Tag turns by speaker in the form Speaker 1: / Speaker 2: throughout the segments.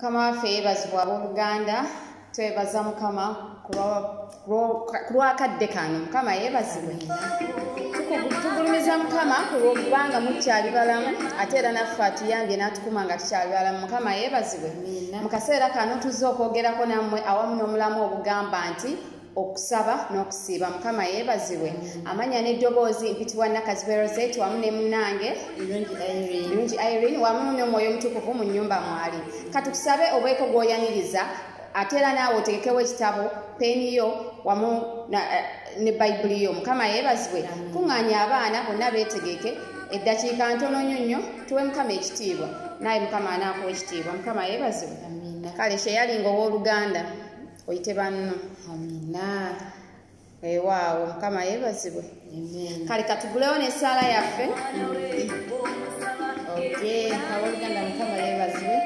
Speaker 1: Mukama waffe yeebazibwa abooluganda, twebaza Mukama kulwakadde kano. Mukama yeebazibwe. Tugulumiza Mukama kubanga mukyali balamu, ate era naffe atuyambye n'atukuma nga tukyali balamu. Mukama yeebazibwe. Mu kaseera kano tuzze okwogerako nammwe awamu n'omulamu obugamba nti okusaba n'okusiiba. Mukama yeebazibwe. Amanya n'eddoboozi mpitibwa Nakazibe Rosette wamu ne munnange Irungi Irene wamu n'Omwoyo Omutukuvu mu nnyumba mwali. Katukusabe obeeko gw'oyaniriza, ate era naawe otegekewo ekitabo, peeni yo wamu ne Bayibuli yo. Mukama yeebazibwe. Kuŋŋaanya abaana bonna beetegeke, eddakiika ntono nnyo tuwe Mukama ekitiibwa, naye Mukama anaakuwa ekitiibwa. Mukama yeebazibwe. Kale kyeyalinga ow'oluganda oyite banno. Amina. Weewaawo. Mukama yeebazibwe. Kale katugulewo n'essaala yaffe. Abooluganda Mukama yeebazibwe.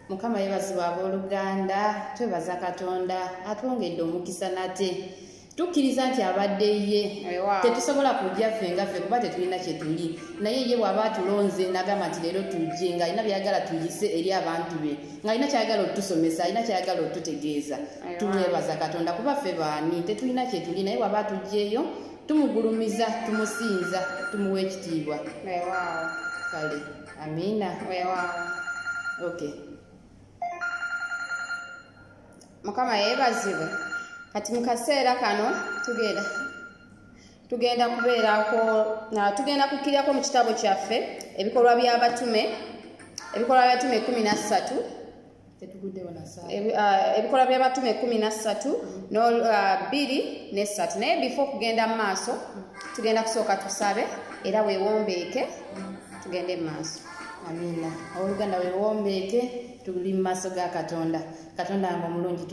Speaker 1: Mukama yeebazibwe abooluganda, twebaza Katonda atwongedde omukisa nate. Tukkiriza nti abadde ye, tetusobola kujja ffe nga ffe kuba tetulina kye tuli, naye ye bw'aba atulonze n'agamba nti leero tujje ng'alina by'ayagala tuyise eri abantu be, ng'alina ky'ayagala otusomesa, alina ky'ayagala otutegeeza. Tumwebaza Katonda kuba ffe baani, tetulina kye tuli, naye bw'aba atujjeeyo tumugulumiza, tumusinza, tumuwa ekitiibwa. Kale amiina. Okay. Mukama yeebazibwe. Kati mu kaseera kano tugenda kukkirako mu kitabo kyaffe ebikolwa by'abatume 13. Ebikolwa by'abatume 13 2 ne 3. Naye before kugenda mu maaso tugenda kusooka tusabe era weewombeeke tugende mu maaso. Amina. Oluganda weewombeeke tuli mu maaso ga Katonda. Katonda nga omulungi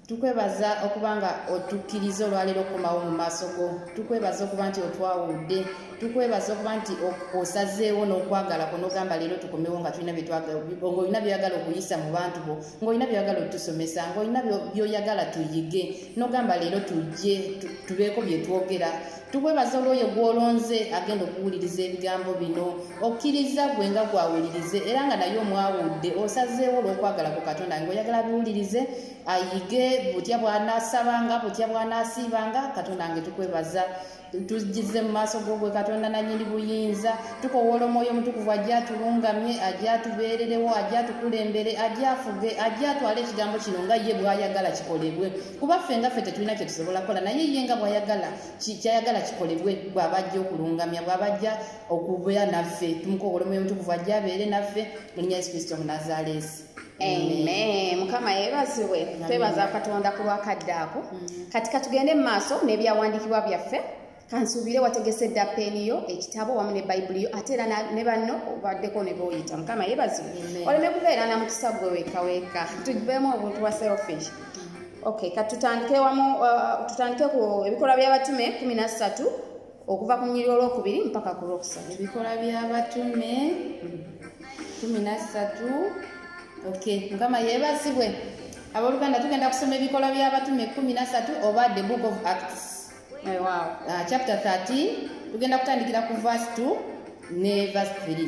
Speaker 1: tukwebaza okubanga otukkiriza olwaleero okukomawo mu maaso go. Tukwebaza okuba nti otwawudde. Tukwebaza okuba nti osazeewo n'okwagala kwo n'ogamba leero tukomewo nga tulina ng'olina by'oyagala okuyisa mu bantu bo, ng'olina by'oyagala otusomesa, ng'olina by'oyagala tuyige, n'ogamba leero tujje tubeeko bye twogera. Tukwebaza olwoyo gw'olonze agenda okuwuliriza ebigambo bino, okkiriza gwe nga gwawulirize era nga naye omwawudde osazeewo olw'okwagala ku Katonda ng'oyagala biwulirize, ayige butya bw'anaasabanga, butya bw'anaasiibanga. Katonda nge tukwebaza. Tugize mu maaso g'ogwe Katonda nannyini buyinza, tukowoola Omwoyo Omutukuvu ajje atulungamye, ajje atubeererewo, ajje atukulembere, ajje afuge, ajje atwale ekigambo kino nga ye bw'ayagala kikolebwe. Kuba ffe nga ffe tetulina kye tusobola kukola, naye ye nga bw'ayagala kyayagala kikolebwe, bw'aba ajja okulungamya, bw'aba ajja okubeera naffe. Tumukowoola Omwoyo Omutukuvu ajje abeere naffe mu linnya Yesu Kristo Omunnazaaleesi. Amen. Mukama yeebazibwe. Twebaza Katonda ku lwakadde ako. Kati katugende mu maaso n'ebyawandiikibwa byaffe. Kansuubire wategese dda peeni yo, ekitabo wamu ne Bayibuli yo, ate era ne banno obaddeko ne b'oyita. Mukama yeebazibwe. Oleme kubeera na mukisa gwe weeka. Tugiveemu obuntu bwa selfish. Okay, kati tutandike ku ebikolwa by'abatume 13 okuva ku nnyiriri olwokubiri mpaka ku lwokusatu. Ebikolwa by'abatume 13. Okay, Mukama yeebazibwe. Abooluganda tugenda kusoma ebikolwa by'abatume 13 oba the book of Acts. Chapter 13 tugenda kutandikira ku verse 2 ne verse 3.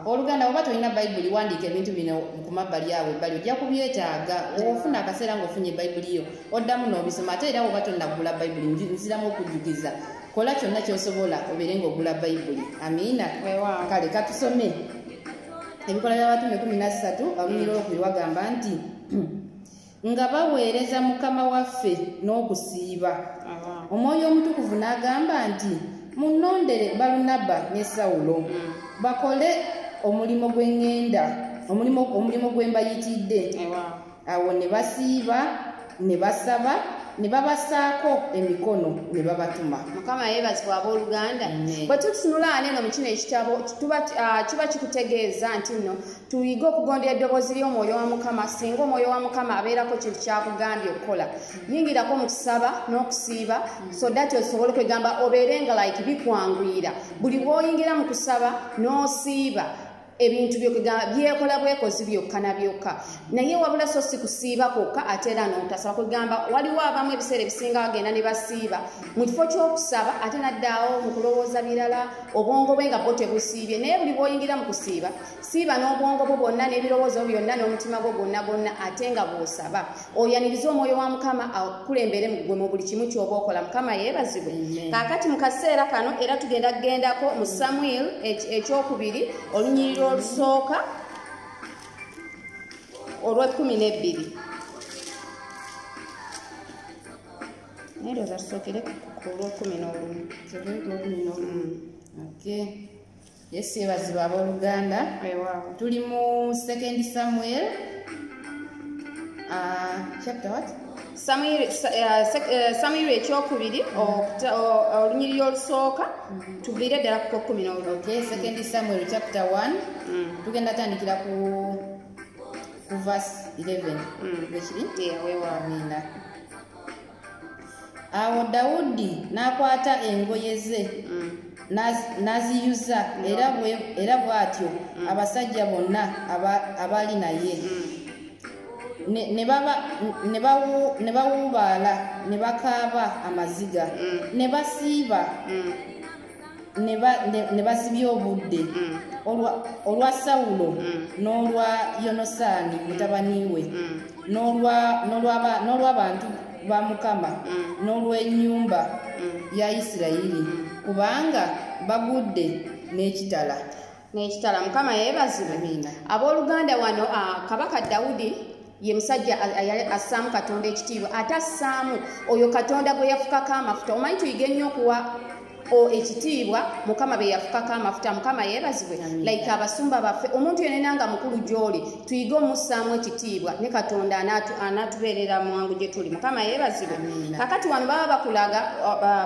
Speaker 1: Oluganda oba tolina Bayibuli wandiika ebintu bino ku mabbali awo ebbali ojja kubyetaaga. Ofuna akaseera ng'ofunye Bayibuli yo oddamu n'obisoma, ate era oba tonnagula Bayibuli nziramu okujjukiza, kola kyonna ky'osobola obeere ng'ogula Bayibuli. Amiina. Kale katusome ebikola by'abatume 13 olunyiriri olwokubiri wagamba nti nga baweereza Mukama waffe n'okusiiba, Omwoyo Omutukuvu n'agamba nti munnondere Balunabba ne Sawulo bakole omulimo gwe mbayitidde. Awo ne basiiba ne basaba ne babasaako emikono ne babatuma. Mukama yeebazibwe abooluganda. Bwe tutunula eno mu kino ekitabo kiba kikutegeeza nti nno tuyige okugondera eddoboozi ly'Omwoyo wa Mukama. Singa Omwoyo wa Mukama abeerako kintu kyakugambye okukola, yingirako mu kusaba n'okusiiba so that osobole kwegamba obeere nga like bikwanguyira. Buli bw'oyingira mu kusaba n'osiiba
Speaker 2: ebintu byekola bwekozi byokka na byokka naye wabula so si kusiiba kwokka ate era n'otasaba kugamba waliwo abamu ebiseera ebisinga bagenda ne basiiba mu kifo ky'okusaba ate naddaawo mu kulowooza birala obwongo bwe nga bwo tebusiibye naye buli bw'oyingira mu kusiiba siiba n'obwongo bwo bwonna n'ebirowoozo byonna n'omutima gwo gwonna ate nga bw'osaba oyanirize omwoyo wa mukama akulembere mu buli kimu ky'oba okola mukama yeebazibwe kaakati mu kaseera kano era tugenda kugendako mu Samuel ekyokubiri olunyiriro olusooka olw'12 nereza tusookere ku olw'11
Speaker 1: Yesu yeebazibwe abooluganda tuli mu 2 Samuel chapter what? Samuel ekyokubiri olunyiriri olusooka tuviire ddala ku 11. 2 Samuel chapter 1 tugenda tandikira ku verse 11 ekiri weewamina. Awo Dawudi n'akwata engoye ze n'aziyuza era bw'atyo abasajja bonna abali naye ne bawubaala ne bakaaba amaziga ne basiiba ne basibya obudde olwa Sawulo n'olwa Yonasaani mutabani we n'olw'abantu ba Mukama n'olw'ennyumba ya Isirayiri kubanga bagudde n'ekitala.
Speaker 2: Mukama yeebazibwe. Abooluganda wano kabaka Dawudi ye musajja assaamu Katonda ekitiibwa ate assaamu oyo Katonda gwe yafukako amafuta. Omanyi tuyiga ennyo okuwa ekitiibwa Mukama be yafukako amafuta. Mukama yeebazibwe. Like abasumba baffe omuntu yenna nga mukulu gy'oli tuyiga omussaamu ekitiibwa ne Katonda anaatubeerera mu wangu gye tuli. Mukama yeebazibwe. Kakati wano baba bakulaga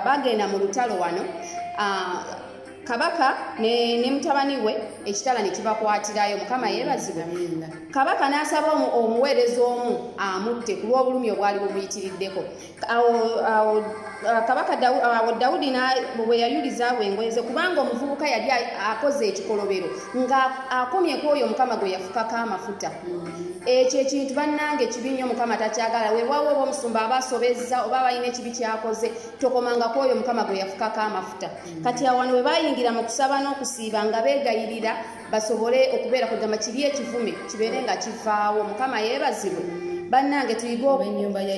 Speaker 2: bagenda mu lutalo wano kabaka ne mutabani we ekitala ne kibakwatirayo. Mukama yeebazibwe. Kabaka n'asaba omuweereza omu amutte ku lw'obulumi obwali bumuyitiriddeko. Kabaka Dawudi bwe yayulizaawo engoye ze kubanga omuvubuka yali akoze ekikolobero nga akomye ku oyo Mukama gwe yafukako amafuta. Ekyo ekintu bannange kibi nnyo Mukama takyagala. Weewaawo oba omusumba aba asobezza oba balina ekibi kyakoze tokomanga ku oyo Mukama gwe yafukako amafuta. Kati awano we bayingira mu kusaba n'okusiiba nga beegayirira basobole okubeera kugamba kiri ekivume kibeere nga kivaawo. Mukama yeebazibwe. Bannange tuyiga
Speaker 1: olw'ennyumba ya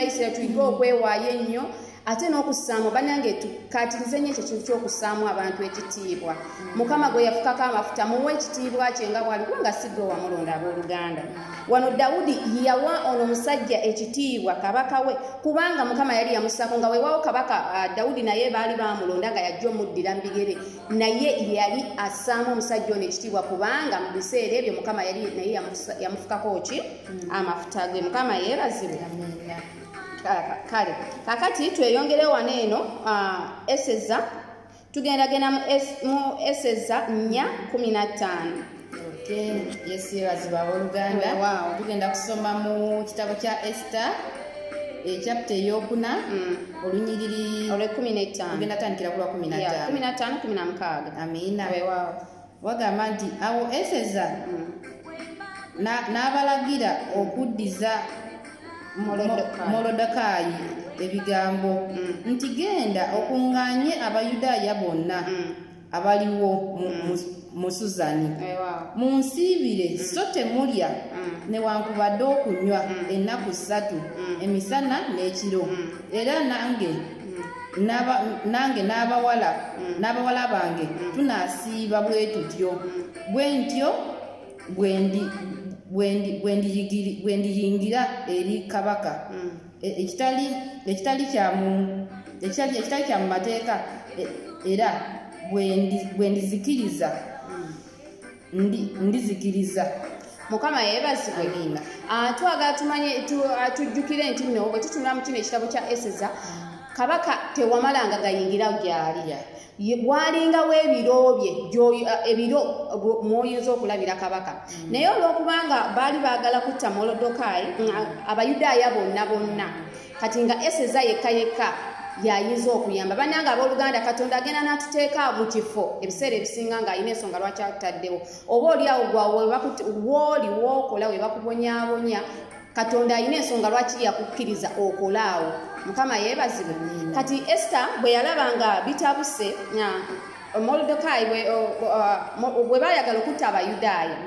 Speaker 2: Isirayiri tuyiga okwewaayo ennyo ate n'okussaamu bannange tukaatirize nnyo ekyo kintu ky'okussaamu abantu ekitiibwa. Mukama gwe yafukako amafuta muwe ekitiibwa kye nga bw'ali kubanga si gwe wamulonda abooluganda. Wano Dawudi yawa ono omusajja ekitiibwa kabaka we kubanga Mukama yali yamussaako nga weewaawo kabaka Dawudi naye baali baamulonda nga yajja omuddira mu bigere naye yali assaamu omusajja ono ekitiibwa kubanga mu biseera ebyo Mukama yali naye yamufukako ki amafuta ge. Mukama yeebazibwe. Kale kakati tweyongere wano eno Eseza tugenda mu Eseza 4:15.
Speaker 1: Yesu yeebazibwe abooluganda. Tugenda kusoma mu kitabo kya Esther chapter ey'okuna olunyiriri
Speaker 2: olw'15
Speaker 1: tugenda tandikira ku lwa
Speaker 2: 15.
Speaker 1: Amiina. Wagamba nti awo Eseza n'abalagira okuddiza Molodekaayi ebigambo nti genda okuŋŋaanye Abayudaaya bonna abaliwo mu Susani munsiibire so temulya newankubadde okunywa ennaku 3 emisana n'ekiro era nange n'abawala bange tunaasiiba bwe tutyo bwe ntyo bwendiyingira eri kabaka ekitali kya mu mateeka era bwendizikiriza ndizikiriza.
Speaker 2: Mukama yeebazibwe. Twagala tumanye tujjukire nti nno bwe tutunula mu kino ekitabo kya Eseza kabaka tewamalanga gayingira gyali bwalingawo ebiro mwoyinza okulabira kabaka naye olw'okubanga baali baagala kutta Molodekaayi Abayudaaya bonna kati nga Eseza yekka yayinza okuyamba bannange abooluganda katonda agenda n'atuteeka mu kifo ebiseera ebisinga ng'alina ensonga lwaki atutaddewo oba oliawo gwawe wookola we bakubonyaabonya katonda alina ensonga lwaki yakukkiriza okolaawo mukama yeebazibwe kati Esther bwe yalaba nga bitabuse Molodokai bwe baayagala okutta Abayudaaya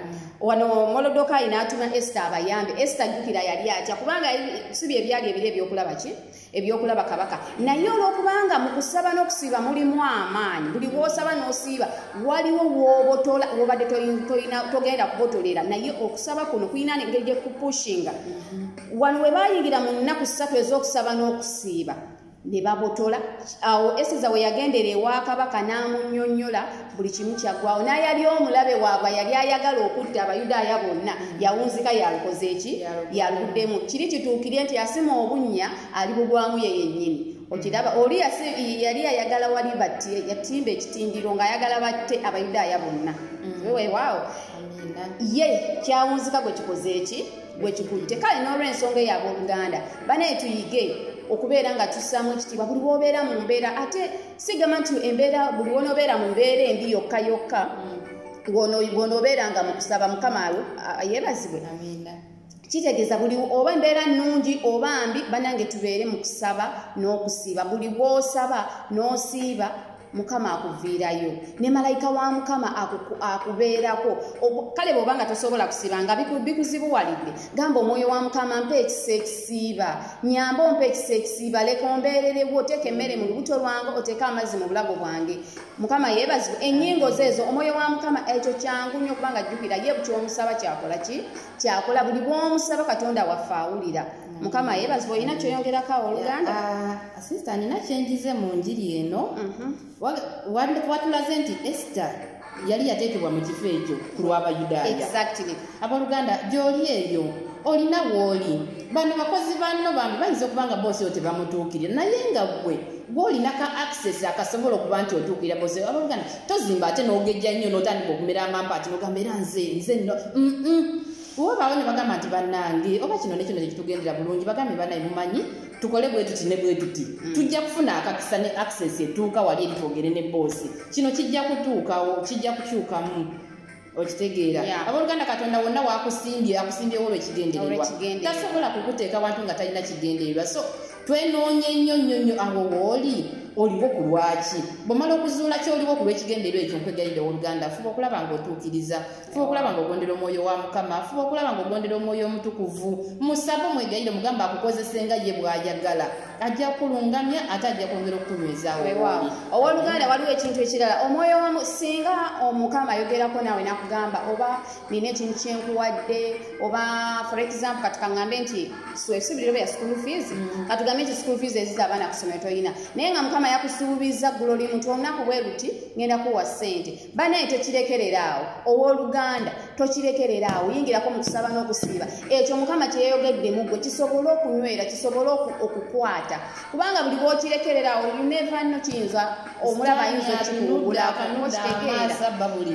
Speaker 2: wano Molodokai n'atuma Esther abayambe Esther jjukira yali atya kubanga si bye byali ebiro ebyokulaba ki ebyokulaba kabaka naye olwokubanga mu kusaba n'okusiiba mulimu amaanyi buli w'osaba n'osiiba waliwo w'obotola w'obadde togenda kubotolera naye okusaba kuno kulina engeri gye kupushinga wano we baayingira mu nnaku 3 ez'okusaba n'okusiiba ne babotola awo Eseza we yagendera ewa kabaka n'amunnyonnyola buli kimu kyaggwawo naye yali omulabe waabwe yali ayagala okutta Abayudaaya bonna yawunzika yalukoze eki yaluddemu kiri kituukire nti yasima obunnya ali bugwamu ye yennyini okiraba oli yali ayagala wali batti yatimba ekitindiro ng'ayagala batte Abayudaaya bonna weewaawo ye kyawunzika gwe kikoze eki gwe kikutte kale n'olw'ensonga ey'abooluganda banaye tuyige okubeera nga tussaamu ekitiibwa buli bw'obeera mu mbeera ate sigamba nti embeera buli wonoobeera mu mbeera embi yokka yokka wonoobeera nga mu kusaba mukama yeebazibwe kitegeeza buli oba embeera nnungi oba mbi bannange tubeere mu kusaba n'okusiiba buli bw'osaba n'osiiba mukama akuviirayo ne malayika wa mukama akubeerako kale bw'oba nga tosobola kusiiba nga bikuzibuwalidde gamba omwoyo wa mukama mpa ekisa ekisiiba nyamba ompa ekisa ekisiiba leka ombeererewo oteeka emmere mu lubuto lwange oteeka amazzi mu bulago bwange mukama yeebazibwe ennyingo zeezo omwoyo wa mukama ekyo kyangu nnyo kubanga jjukira ye kyomusaba kyakola ki kyakola buli bw'omusaba katonda waffe awulira mukama yeebazibwe olina kyoyongerako oluganda
Speaker 1: asista nina kyenjize mu njiri eno watulaze nti Esther yali yateekebwa mu kifo ekyo ku lw'Abayudaaya abooluganda gy'oli eyo olina w'oli bano bakozi banno bambi bayinza okuba nga boosi oyo tebamutuukirira naye nga gw'olina ka access akasobola okuba nti otuukirira boosi abooluganda tozimba ate n'ogejja nnyo n'otandika okumera amampa ati n'ogamba era nze nno bw'obaawo ne bagamba nti bannange oba kino ne kino tekitugendera bulungi bagambe bannaye mumanyi tukole bwe tuti ne bwe tuti tujja kufuna akakisa ne access etuuka wali eri twogere ne boosi kino kijja kutuukawo kijja kukyukamu okitegeera abooluganda katonda wonna waakusimbye akusimbyewo olw'ekigendererwa tasobola kukuteeka wantu nga talina kigendererwa so twenoonye nnyo awo wooli oliwo ku lwaki bw'omala okuzuula ky'oliwo ku lw'ekigendererwa ekyo nkwegayirira owooluganda fuba okulaba ng'otuukiriza fuba okulaba ng'ogondera omwoyo wa mukama fuba okulaba ng'ogondera omwoyo omutukuvu musabe omwegayirire mugamba akukozese nga ye bw'ayagala ajja kulungamya ate ajja kwongera okukunywezaawo
Speaker 2: owooluganda waliwo ekintu ekirala omwoyo wamu singa omukama ayogerako naawe nakugamba oba nina ekintu kyenkuwadde oba for example katukaŋŋambe nti esibiriro bya school fees katugambe nti school fees eziza abaana ku ssomero toyina naye nga mukama yakusuubiza ggulo limu nti olunaku bwe luti ngenda kuwa ssente banaye tekirekereraawo owooluganda tokirekereraawo yingirako mu kusaba n'okusiiba ekyo mukama kyeyayogedde gwe kisobole okunywera kisobole okukwata kubanga buli bw'okirekereraawo never no kiyinza omulaba ayinza okikuwulako nokitegeera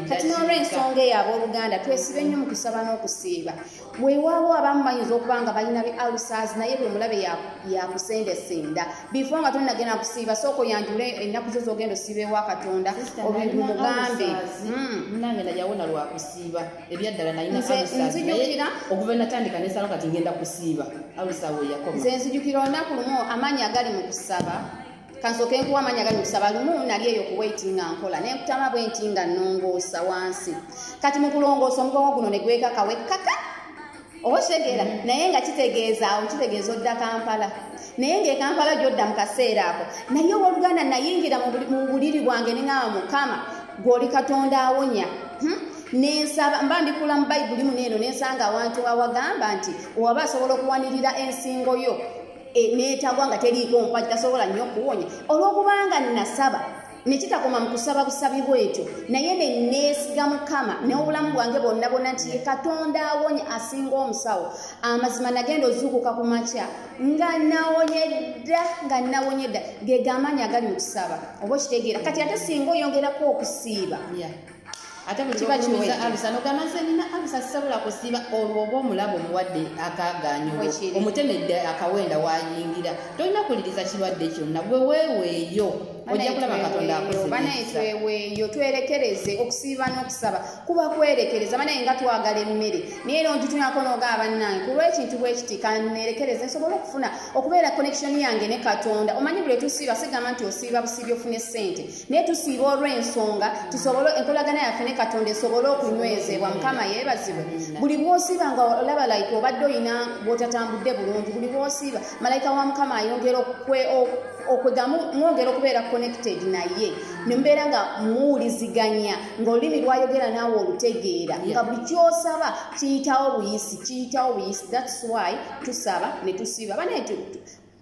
Speaker 2: kati n'olw'ensonga eyo abooluganda twesibe nnyo mu kusaba n'okusiiba weewaawo abamu bayinza okuba nga balina be ulcers naye bwe mulabe yakusendesenda before nga tonnagenda kusiiba sooka oyanjule ennaku zo z'ogenda osiiba ewa katonda obintu mugambe
Speaker 1: munange najawona lwakusiiba ebyaddala nalina nzijukira okuva natandika nesalo kati ngenda kusiiba alusawo yakoma
Speaker 2: nze nzijukira olunaku lumu amaanyi agali mu kusaba kansooke nkuwa amaanyi agali mu kusaba lumu nali eyo kuwaitinga nkola nenkutama bwe nti nga nnongoosa wansi kati mu kulongoosa omugongo guno ne gwekaka wekkaka oba kitegeera naye nga kitegeeza odda Kampala naye ng'ekampala gy'odda mu kaseera ako naye owooluganda nayingira mu buliri bwange neŋŋamba mukama gw'oli katonda awonya nensaba mba mbikula mu bayibuli muno eno nensanga awantu awagamba nti owaba asobola okuwanirira ensingo yo neetagwa nga teriiko mpaki tasobola nnyo okuwonya olw'okubanga nasaba nekitakoma mu kusaba busabi bwetyo naye neneesiga mukama n'obulamu bwange bonna bonna nti ye katonda awonya asinga omusawo amazima nagenda ozuukuka ku makya nga nawonye dda ge gamaanyi agali mu kusaba oba okitegeera kati ate singa oyongerako okusiiba
Speaker 1: ate buli kibakiriza abisa nogamaze nina abisa sisobola kusiiba olwo oba omulabo omuwadde akaganyo omutemedde akawenda wayingira tolina kuliriza kirwadde kyonna gwe weeweeyo ojja kulaba katonda
Speaker 2: akozeeweeyo twerekereze okusiiba n'okusaba kuba kwerekereza banaye nga twagala emmere naye nontutunako n'ogaba bannange ku lw'ekintu bwe kiti kanerekereze nsobole okufuna okubeera connection yange ne katonda omanyi buli tusiiba sigamba nti osiiba busiibi ofune ssente naye tusiiba olw'ensonga tusobole enkolagana yaffe ne katonda esobole okunywezebwa mukama yeebazibwe buli bw'osiiba nga olaba like obadde oyina bw'otatambudde bulungi buli bw'osiiba malayika wa mukama ayongera mwongera okubeera connected naye nembeera nga muwuliziganya ng'olulimi lwayogera naawe olutegeera nga buli kyosaba kiyitawo buyisi that's why tusaba ne tusiiba banaye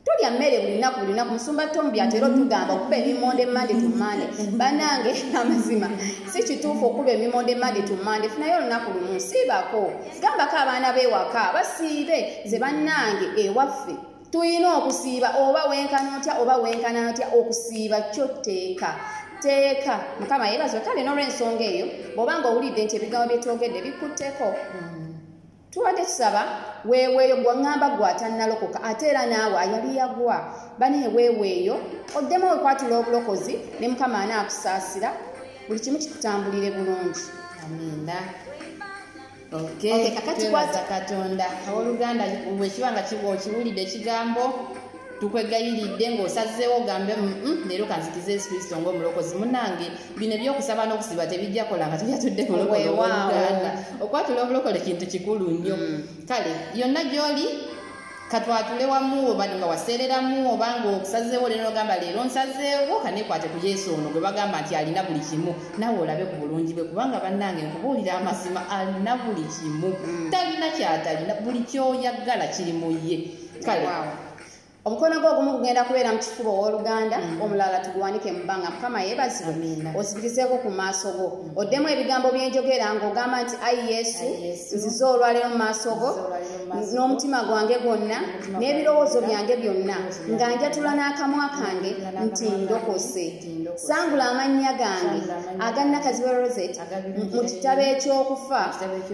Speaker 2: tulya mmere buli lunaku musumba tombi atera otugamba okuba emimonde mande tumande banange amazima si kituufu okuba emimonde mande tumande funayo olunaku lumu siibako gambako abaana b'ewaka basiibe ze bannange ewaffe tuyina okusiiba oba wenkana otya okusiiba kyo teeka mukama yeebazibwe kale n'olw'ensonga eyo bw'obanga owulidde nti ebigambo byetwogedde bikutteko tuwadde tusaba weeweeyo gwaŋŋamba gwatannalokoka ate era naawe ayali yagwa banaye weeweeyo oddemu wekwatula obulokozi ne mukama anaakusaasira buli kimu kikutambulire bulungi
Speaker 1: amina kakatikwata katonda oluganda bwekiba nga okiwulidde ekigambo tukwegayiridde ng'osazeewo ogambe leero kanzikiza Yesu Kristo ng'omulokozi munange bino ebyokusaba n'okusiba tebijja kola nga tubyatudde mulokole oluganda okwatula obulokole kintu kikulu nnyo kale yonna gy'oli katwatule wamu obadde nga waseereramu oba ng'okusazeewo leero ogamba leero nsazeewo kaneekwate ku Yesu ono gwe bagamba nti alina buli kimu nawe olabe ku bulungi bwe kubanga bannange nkubuulira amazima alina buli kimu talina kyatalina buli kyoyagala kiri mu ye kale
Speaker 2: omukono gwo ogumu gugenda kubeera mu kifuba ow'oluganda omulala tuguwanike mu bbanga mukama yeebazibwe ozibirizeeko ku maaso go oddemu ebigambo byenjogera ng'ogamba nti ayi yesu nzize olwaleero mu maaso go n'omutima gwange gwonna n'ebirowoozo byange byonna nga njatula n'akamwa kange nti ndokose sangula amannya gange agannakaziwe Rosette mu kitabo eky'okufa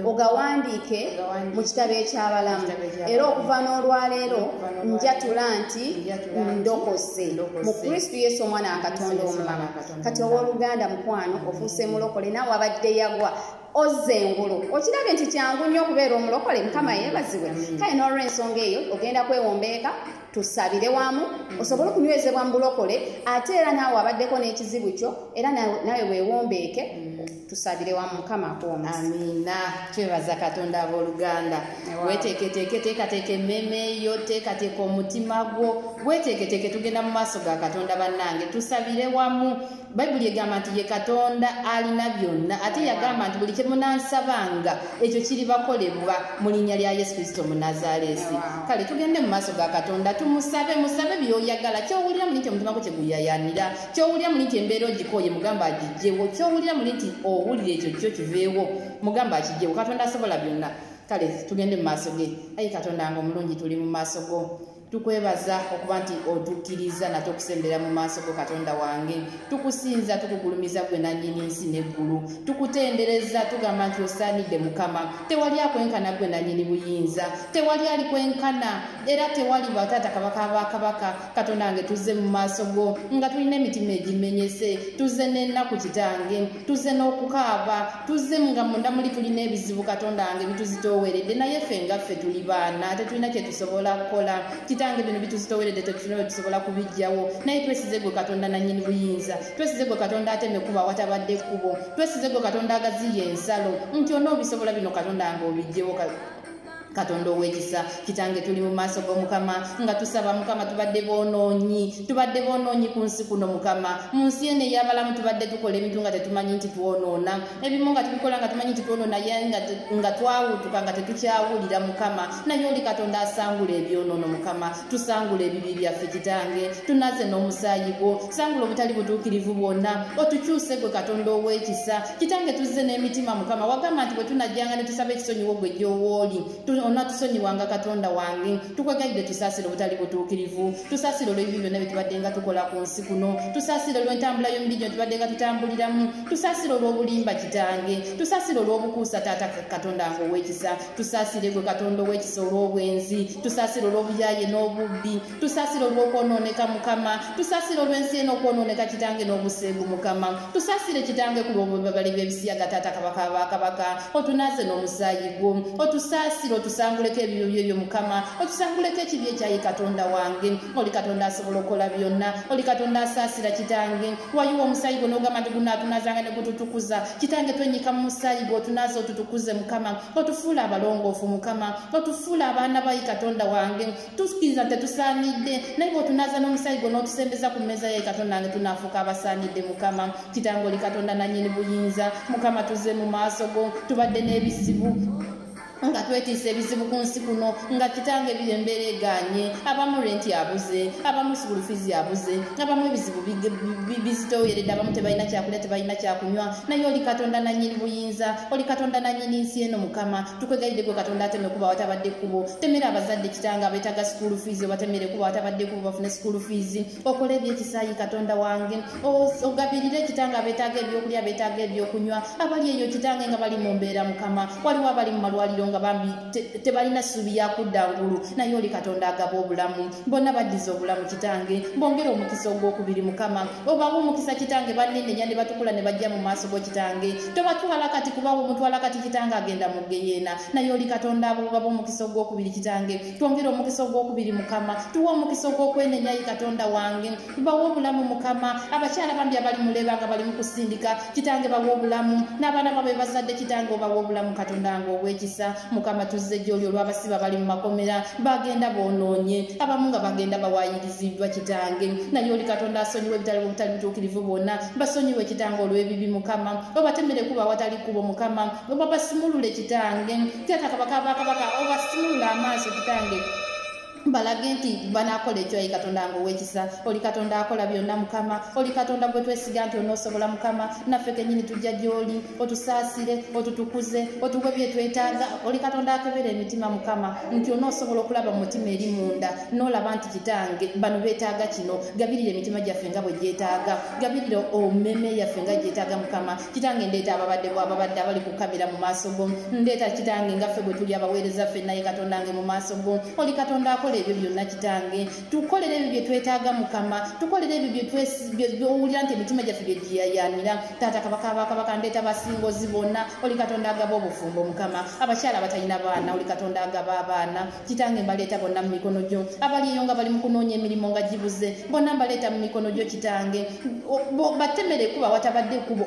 Speaker 2: ogawandiike mu kitabo eky'abalamu era okuva n'olwaleero njatula nti ndokose mu Kristo Yesu omwana wa Katonda omulama kati ow'oluganda mukwano ofuuse mulokole naawe abadde yagwa ozze engulu okirabye nti kyangu nnyo okubeera omulokole mukama yeebazibwe kale n'olw'ensonga eyo ogenda kwewombeeka tusabire wamu osobole okunywezebwa mu bulokole ate era naawe abaddeko n'ekizibu kyo era nawe weewombeeke tusabire wamu mukama akoomesa
Speaker 1: amina twebaza katonda abooluganda weteeketeeke teekateeka emmeme yo teekateeka omutima gwo weteeketeeke tugenda mu maaso ga katonda bannange tusabire wamu bayibuli egamba nti ye katonda alina byonna ate yagamba nti buli kyemunansabanga ekyo kiribakolebwa mu linnya lya Yesu Kristo Munazaalesi kale tugende mu maaso ga katonda tumusabe byoyagala kyowulira muli nti omutima gwo kyeguyayanira kyowulira muli nti embeera ogikooye mugamba agijjewo kyowulira muli nti owulire ekyo kyo kiveewo mugamba akijjewo katonda asobola byonna kale tugende mu maaso ge ayi katonda nga omulungi tuli mu maaso go tukwebaza okuba nti otukkiriza nate okusembera mu maaso go katonda wange tukusinza tukugulumiza gwe nannyini nsi n'eggulu tukutendereza tugamba nti osaanidde mukama tewali akwenkana gwe nannyini buyinza tewali ali kwenkana era tewali bataata kabaka bakabaka katonda wange tuzze mu maaso go nga tulina emitima egimenyese tuzze n'ennaku kitange tuzze n'okukaaba tuzze nga munda muli tulina ebizibu katonda wange bituzitooweredde naye ffe nga ffe tuli baana tetulina kye tusobola kukola kitange bino bituzitooweredde tetulina tusobola kubijjawo naye twesize gwe katonda nannyini buyinza twesize gwe katonda ateme kuba watabadde kkubo twesize gwe katonda agaziye ensalo nti onoobisobola bino katonda wange obijjewo katonda ow'ekisa kitange tuli mu maaso g'omukama nga tusaba mukama tubadde boonoonyi ku nsi kuno mukama mu nsi eno ey'abalamu tubadde tukola ebintu nga tetumanyi nti twonoona ebimu nga tubikola nga tumanyi nti twonoona ye nga twawutuka nga tetukyawulira mukama naye oli katonda asangula ebyonoono mukama tusangula ebibi byaffe kitange tunaze n'omusaayi gwo sangula obutali butuukirivu bwonna otukyuse gwe katonda ow'ekisa kitange tuzze n'emitima mukama wagamba nti bwe tunajjanga ne tusaba ekisonyiwo gwe gy'owooli onatusonyiwanga katonda wange tukwegaidde tusaasire obutali butuukirivu tusaasire olw'ebyo byonna bye tubadde nga tukola ku nsi kuno tusaasire olw'entambula y'omubiri gyo tubadde nga tutambuliramu tusaasire olw'obulimba kitange tusaasire olw'obukuusa taata katonda nga ow'ekisa tusaasire gwe katonda ow'ekisa olw'obwenzi tusaasire olw'obuyaaye n'obubbi tusaasire olw'okwonooneka mukama tusaasire olw'ensi eno okwonooneka kitange n'obuseegu mukama tusaasire kitange ku lw'obubabale b'ebisiyaga taata kabaka bakabaka otunaaze n'omusaayi gwo otusaasire otusanguleko ebyo byebyo mukama otusanguleko ekibi ekyayi katonda wange oli katonda asobola okukola byonna oli katonda asaasira kitange wayiwa omusaayi gwo n'ogamba nti gunaatunazanga ne gututukuza kitange twenyika mu musaayi gwo otunaaze otutukuze mukama otufuula abalongoofu mukama otufuula abaana bayi katonda wange tukkiriza nti tusaanidde naye bw'otunaaza n'omusaayi gwo n'otusembeza ku mmeeza yayi katonda wange tunaafuuka abasaanidde mukama kitange oli katonda nannyini buyinza mukama tuzze mu maaso go tubadde n'ebizibu nga twetiisa ebizibu ku nsi kuno nga kitange biri embeera egaanye abamu renti abuze abamu school fees abuze abamu ebizibu bizitoweredde abamu tebalina kyakulya tebalina kyakunywa naye oli katonda nannyini buyinza oli katonda nannyini nsi eno mukama tukwegaidde gwe katonda ateme kuba watabadde kkubo temera abazadde kitange abeetaga school fees obatemere kuba watabadde kkubo bafune school fees okola ebyekisaayi katonda wange ogabirire kitange abeetaaga ebyokulya abeetaaga ebyokunywa abali eyo kitange nga bali mu mbeera mukama waliwo abali mu malwaliro nga bambi tebalina ssuubi yakudda ngulu naye oli katonda agaba obulamu bonna baddiza obulamu kitange bongera omukisa ogwokubiri mukama obawa omukisa kitange bannenenya ne batukula ne bajja mu maaso go kitange tobatwala kati kubawo omutwala kati kitange agenda mu geyeena naye oli katonda abogaba omukisa ogwokubiri kitange twongera omukisa ogwokubiri mukama tuwa omukisa ogwokwenenyayi katonda wange bawa obulamu mukama abakyala bambi abali muleba nga bali mu kusindika kitange bawa obulamu n'abaana babe bazadde kitange obawa obulamu katonda nga obwekisa mukama tuzze gy'oli olw'abasiba bali mu makomera bagenda boonoonye abamu nga bagenda bawayiriziddwa kitange naye oli katonda asonyiwe ebitali butali bituukirivu bonna basonyiwe kitange olw'ebibi mukama obatemere kuba watali kubo mukama oba basimulule kitange taata kabaka bakabaka obasimulule amaaso kitange balage nti banaakola ekyo ayi katonda nga ow'ekisa oli katonda akola byonna mukama oli katonda gwe twesiga nti onoosobola mukama naffe kennyini tujja gy'oli otusaasire otutukuze otuwe bye twetaaga oli katonda akebera emitima mukama nti onoosobola okulaba mu mutima eri munda n'olaba nti kitange bano beetaaga kino gabirira emitima gyaffe nga bwe gyetaaga gabirira omeme yaffe nga gyetaaga mukama kitange ndeeta ababadde abali ku kamera mu maaso go ndeeta kitange ngaffe bwe tuli abaweereza ffenna ye katonda nge mu maaso go oli katonda akola ebyo byonna kitange tukolere ebyo bye twetaaga mukama tukolere ebyo byowulira nti emitima gyaffe bye giyayaanira taata kabaka ndeeta basingozi bonna oli katonda agaba obufumbo mukama abakyala abatalina baana oli katonda agaba abaana kitange mbaleeta bonna mu mikono gyo abali eyo nga bali mu kunoonya emirimu nga gibuze bonna mbaleeta mu mikono gyo kitange batemere kuba watabadde kubo